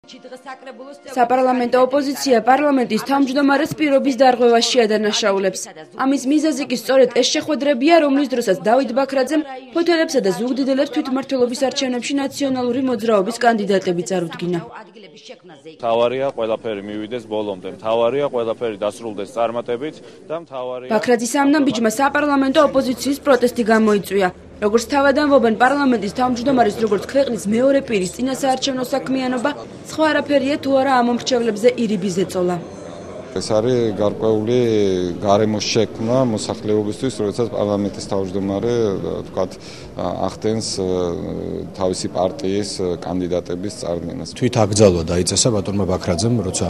საპარლამენტო ოპოზიცია პარლამენტის თავმჯდომარეს პირობის დარღვევას შეადანაშაულებს. ამის მიზეზი კი სწორედ ეს შეხვედრებია, რომლის დროსაც დავით ბაქრაძემ ფოთელებსა და ზუგდიდელებს თვითმმართველობის არჩევნებში ნაციონალური მოძრაობის კანდიდატები წარუდგინა. მთავარია ყველაფერი მივიდეს ბოლომდე, მთავარია ყველაფერი დასრულდეს წარმატებით და მთავარია ბაქრაძის ამ ნაბიჯმა საპარლამენტო ოპოზიციის პროტესტი გამოიწვია. როგორც თავად ამბობენ პარლამენტის თავმჯდომარის როგორც ქვეყნის მეორე პირის წინასაარჩევნო საქმიანობა, სხვა არაფერია თუ არა ამ მომრჩევლებზე ირიბი ზეწოლა. ეს არის გარკვეული გარემოს შექმნა მოსახლეობისთვის, როდესაც პარლამენტის თავმჯდომარე თქვათ ახდენს თავისი პარტიის კანდიდატების წარდგენას. თვით აკრძალვა დაიწესა ბატონმა ბაქრაძემ, როცა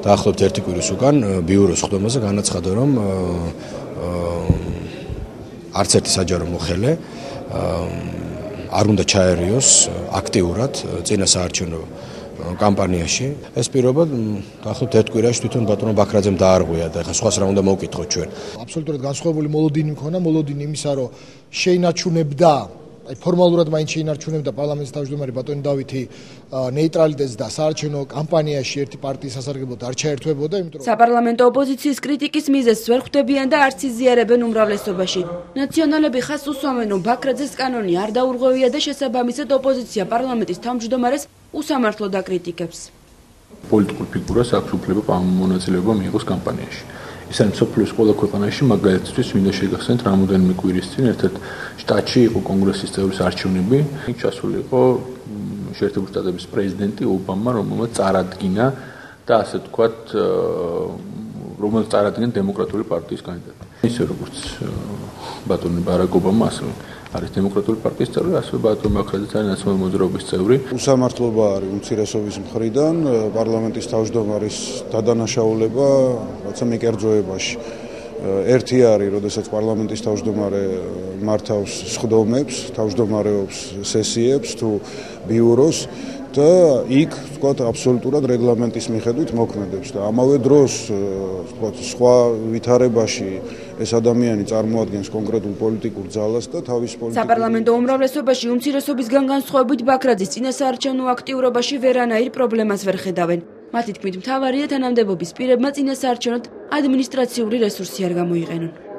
დაახლოებით 1 კვირის უკან ბიუროს ხდომაზე განაცხადა, რომ არც ერთი საჯარო მოხელე არ უნდა ჩაერიოს აქტიურად წინასაარჩევნო კამპანიაში. ეს პირობა დაახლოებით 1 კვირაში თვითონ ბატონო ბაქრაძემ დაარღვია და ეხლა სხვას რა უნდა მოვკითხოთ ჩვენ. აბსოლუტურად განსხვავებული მოლოდინი მქონა, მოლოდინი იმისა, რომ შეინარჩუნებდა, ფორმალურად მაინც შეინარჩუნებდა პარლამენტის თავმჯდომარე ბატონი დავითი ნეიტრალიტეტს და საარჩევნო კამპანიაში ერთი პარტიის სასარგებლოდ არ ჩაერთვებოდა, იმიტომ რომ საპარლამენტო ოპოზიციის კრიტიკის მიზეზს ვერ ხვდებიან და არც იზიარებენ უმრავლესობაში. ნაციონალები ხაზს უსვამენ, რომ ბაქრაძეს კანონი არ დაურღვევია და შესაბამისად ოპოზიცია პარლამენტის თავმჯდომარეს უსამართლოდ აკრიტიკებს. პოლიტიკურ ფიგურას აქვს უფლება მონაწილეობა მიიღოს კამპანიაში. ისინი მსოფლიოს ყველა ქვეყანაში მაგალითისთვის მინდა შეგახსენოთ რამოდენიმე კვირის წინ ერთ-ერთ შტატში იყო კონგრესის წევრის არჩევნები. იქ ჩასული იყო შეერთებული შტატების პრეზიდენტი ობამა, რომელმაც წარადგინა და ასე ვთქვათ, რომელიც წარადგინა დემოკრატიული პარტიის კანდიდატი. ისე როგორც ბატონი ბარაკ ობამა ასევე არის დემოკრატიული პარტიის წევრი, ასევე ბატონ ბაქრაძეც არის ნაციონალური მოძრაობის წევრი. უსამართლობა არის უმცირესობის მხრიდან, პარლამენტის თავმჯდომარის დადანაშაულება, რაცა მიკერძოებაში. ერთი არის, როდესაც პარლამენტის თავმჯდომარე მართავს სხდომებს, თავმჯდომარეობს სესიებს თუ ბიუროს და იქ ვთქვათ აბსოლუტურად რეგლამენტის მიხედვით მოქმედებს და ამავე დროს ვთქვათ სხვა ვითარებაში ეს ადამიანი წარმოადგენს კონკრეტულ პოლიტიკურ ძალას და თავის პოლიტიკურ საპარლამენტო უმრავლესობაში უმცირესობისგან განსხვავებით ბაქრაძის წინასაარჩევნო აქტიურობაში ვერანაირ პრობლემას ვერ ხედავენ. მათი თქმით, მთავარია თანამდებობის პირებმა წინასაარჩევნოდ ადმინისტრაციული რესურსი არ გამოიყენონ.